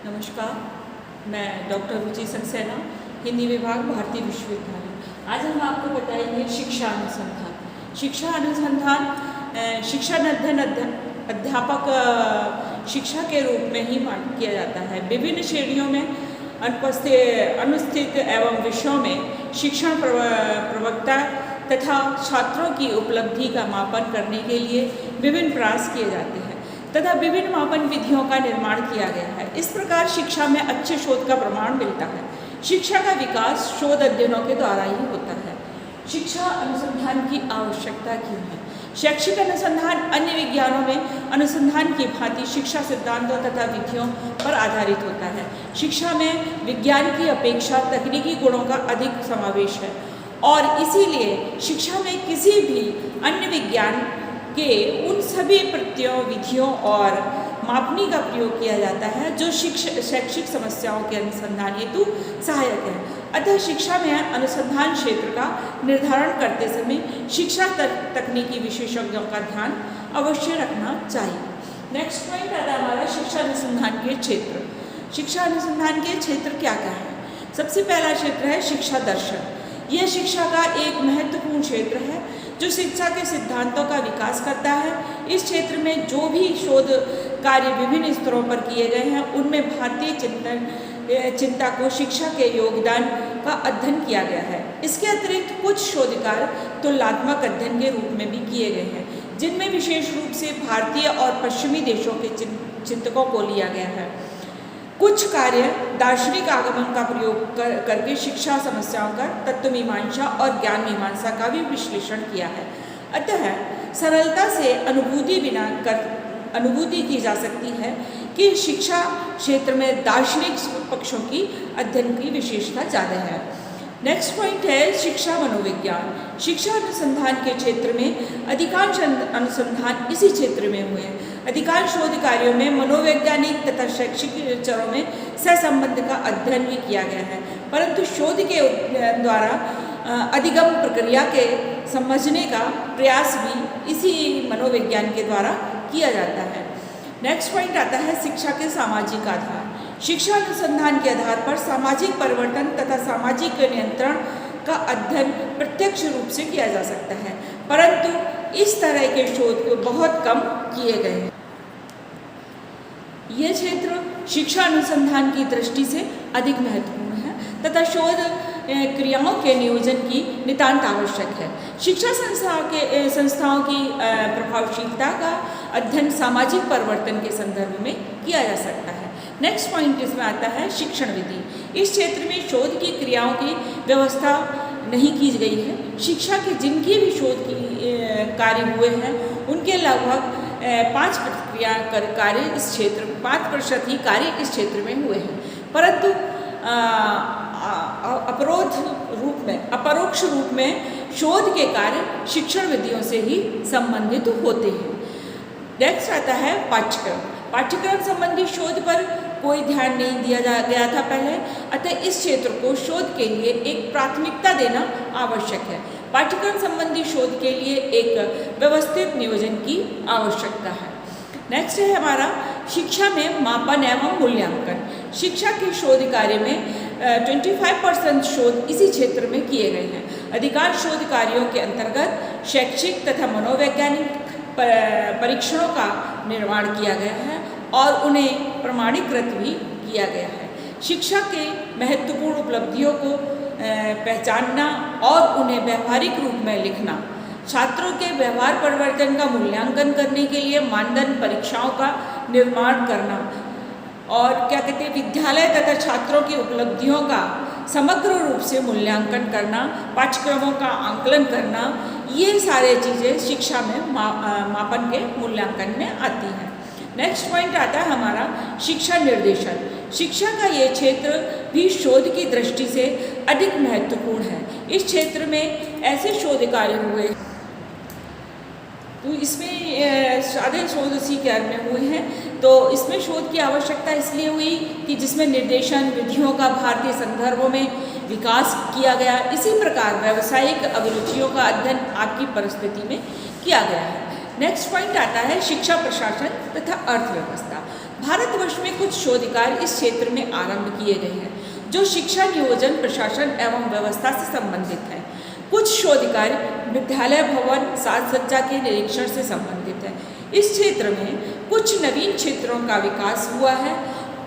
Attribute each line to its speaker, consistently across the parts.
Speaker 1: नमस्कार, मैं डॉक्टर रुचि सक्सेना, हिंदी विभाग, भारतीय विश्वविद्यालय। आज हम आपको बताएंगे शिक्षा अनुसंधान। शिक्षा अनुसंधान शिक्षाध्ययन अध्यापक शिक्षा के रूप में ही मान किया जाता है। विभिन्न श्रेणियों में अनुस्थित एवं विषयों में शिक्षण प्रवक्ता तथा छात्रों की उपलब्धि का मापन करने के लिए विभिन्न प्रयास किए जाते हैं तथा विभिन्न मापन विधियों का निर्माण किया गया है। इस प्रकार शिक्षा में अच्छे शोध का प्रमाण मिलता है। शिक्षा का विकास शोध अध्ययनों के द्वारा ही होता है। शिक्षा अनुसंधान की आवश्यकता क्यों है? शैक्षिक अनुसंधान अन्य विज्ञानों में अनुसंधान की भांति शिक्षा सिद्धांतों तथा विधियों पर आधारित होता है। शिक्षा में विज्ञान की अपेक्षा तकनीकी गुणों का अधिक समावेश है और इसीलिए शिक्षा में किसी भी अन्य विज्ञान के उन सभी प्रत्ययों, विधियों और मापनी का प्रयोग किया जाता है जो शैक्षिक समस्याओं के अनुसंधान हेतु सहायक है। अतः शिक्षा में अनुसंधान क्षेत्र का निर्धारण करते समय शिक्षा तकनीकी विशेषज्ञों का ध्यान अवश्य रखना चाहिए। नेक्स्ट पॉइंट आता है हमारा शिक्षा अनुसंधान के क्षेत्र। शिक्षा अनुसंधान के क्षेत्र क्या क्या है? सबसे पहला क्षेत्र है शिक्षा दर्शन। यह शिक्षा का एक महत्वपूर्ण क्षेत्र है जो शिक्षा के सिद्धांतों का विकास करता है। इस क्षेत्र में जो भी शोध कार्य विभिन्न स्तरों पर किए गए हैं उनमें भारतीय चिंता को शिक्षा के योगदान का अध्ययन किया गया है। इसके अतिरिक्त कुछ शोध कार्य तुलनात्मक अध्ययन के रूप में भी किए गए हैं जिनमें विशेष रूप से भारतीय और पश्चिमी देशों के चिंतकों को लिया गया है। कुछ कार्य दार्शनिक आगमन का प्रयोग करके शिक्षा समस्याओं का तत्व मीमांसा और ज्ञान मीमांसा का भी विश्लेषण किया है। अतः सरलता से अनुभूति की जा सकती है कि शिक्षा क्षेत्र में दार्शनिक पक्षों की अध्ययन की विशेषता ज़्यादा है। नेक्स्ट पॉइंट है शिक्षा मनोविज्ञान। शिक्षा अनुसंधान के क्षेत्र में अधिकांश अनुसंधान इसी क्षेत्र में हुए हैं। अधिकांश शोध कार्यों में मनोवैज्ञानिक तथा शैक्षिक चरों में सहसंबंध का अध्ययन भी किया गया है, परंतु शोध के द्वारा अधिगम प्रक्रिया के समझने का प्रयास भी इसी मनोविज्ञान के द्वारा किया जाता है। नेक्स्ट पॉइंट आता है शिक्षा के सामाजिक आधार। शिक्षा अनुसंधान के आधार पर सामाजिक परिवर्तन तथा सामाजिक नियंत्रण का अध्ययन प्रत्यक्ष रूप से किया जा सकता है, परंतु इस तरह के शोध बहुत कम किए गए हैं। यह क्षेत्र शिक्षा अनुसंधान की दृष्टि से अधिक महत्वपूर्ण है तथा शोध क्रियाओं के नियोजन की नितांत आवश्यक है। शिक्षा संस्थाओं की प्रभावशीलता का अध्ययन सामाजिक परिवर्तन के संदर्भ में किया जा सकता है। नेक्स्ट पॉइंट इसमें आता है शिक्षण विधि। इस क्षेत्र में शोध की क्रियाओं की व्यवस्था नहीं की गई है। शिक्षा के जिनके भी शोध की कार्य हुए हैं उनके लगभग 5% ही कार्य इस क्षेत्र में हुए हैं, परंतु अपरोक्ष रूप में शोध के कार्य शिक्षण विधियों से ही संबंधित होते हैं। नेक्स्ट आता है पाठ्यक्रम। पाठ्यक्रम संबंधी शोध पर कोई ध्यान नहीं दिया गया था पहले, अतः इस क्षेत्र को शोध के लिए एक प्राथमिकता देना आवश्यक है। पाठ्यक्रम संबंधी शोध के लिए एक व्यवस्थित नियोजन की आवश्यकता है। नेक्स्ट है हमारा शिक्षा में मापन एवं मूल्यांकन। शिक्षा के शोध कार्य में 25% शोध इसी क्षेत्र में किए गए हैं। अधिकांश शोध कार्यों के अंतर्गत शैक्षिक तथा मनोवैज्ञानिक परीक्षणों का निर्माण किया गया है और उन्हें प्रमाणीकृत भी किया गया है। शिक्षा के महत्वपूर्ण उपलब्धियों को पहचानना और उन्हें व्यावहारिक रूप में लिखना, छात्रों के व्यवहार परिवर्तन का मूल्यांकन करने के लिए मानदंड परीक्षाओं का निर्माण करना और विद्यालय तथा छात्रों की उपलब्धियों का समग्र रूप से मूल्यांकन करना, पाठ्यक्रमों का आंकलन करना, ये सारे चीज़ें शिक्षा में मापन के मूल्यांकन में आती हैं। नेक्स्ट पॉइंट आता है हमारा शिक्षा निर्देशन। शिक्षा का ये क्षेत्र भी शोध की दृष्टि से अधिक महत्वपूर्ण है। इस क्षेत्र में ऐसे शोध कार्य हुए तो इसमें सारे शोध इसी कार्य में हुए हैं, तो इसमें शोध की आवश्यकता इसलिए हुई कि जिसमें निर्देशन विधियों का भारतीय संदर्भों में विकास किया गया। इसी प्रकार व्यावसायिक अभिरुचियों का अध्ययन आपकी परिस्थिति में किया गया है। नेक्स्ट पॉइंट आता है शिक्षा प्रशासन तथा अर्थव्यवस्था। भारतवर्ष में कुछ शोध कार्य इस क्षेत्र में आरंभ किए गए हैं जो शिक्षा नियोजन, प्रशासन एवं व्यवस्था से संबंधित है। कुछ शोध कार्य विद्यालय भवन, साज सज्जा के निरीक्षण से संबंधित है। इस क्षेत्र में कुछ नवीन क्षेत्रों का विकास हुआ है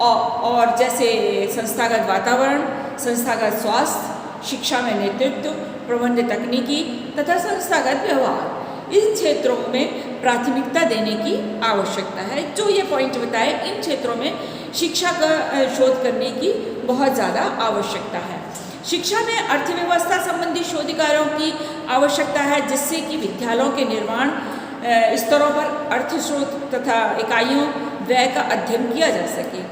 Speaker 1: और जैसे संस्थागत वातावरण, संस्थागत स्वास्थ्य, शिक्षा में नेतृत्व, प्रबंध तकनीकी तथा संस्थागत व्यवहार, इन क्षेत्रों में प्राथमिकता देने की आवश्यकता है। जो ये पॉइंट बताए, इन क्षेत्रों में शिक्षा का शोध करने की बहुत ज़्यादा आवश्यकता है। शिक्षा में अर्थव्यवस्था संबंधी शोध कार्यों की आवश्यकता है जिससे कि विद्यालयों के निर्माण स्तरों पर अर्थ स्रोत तथा इकाइयों व्यय का अध्ययन किया जा सके।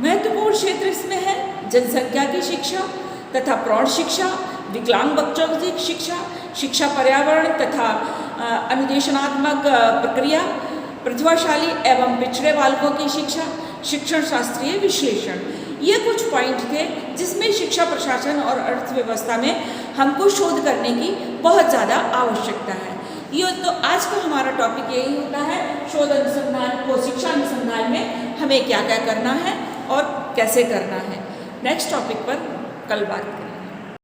Speaker 1: महत्वपूर्ण क्षेत्र इसमें है जनसंख्या की शिक्षा तथा प्रौढ़ शिक्षा, विकलांग बच्चों की शिक्षा, शिक्षा पर्यावरण तथा अनुदेशनात्मक प्रक्रिया, प्रतिभाशाली एवं पिछड़े बालकों की शिक्षा, शिक्षण शास्त्रीय विश्लेषण। ये कुछ पॉइंट थे जिसमें शिक्षा प्रशासन और अर्थव्यवस्था में हमको शोध करने की बहुत ज़्यादा आवश्यकता है। ये तो आज का हमारा टॉपिक यही होता है, शोध अनुसंधान को शिक्षा अनुसंधान में हमें क्या क्या करना है और कैसे करना है। नेक्स्ट टॉपिक पर कल बात करेंगे।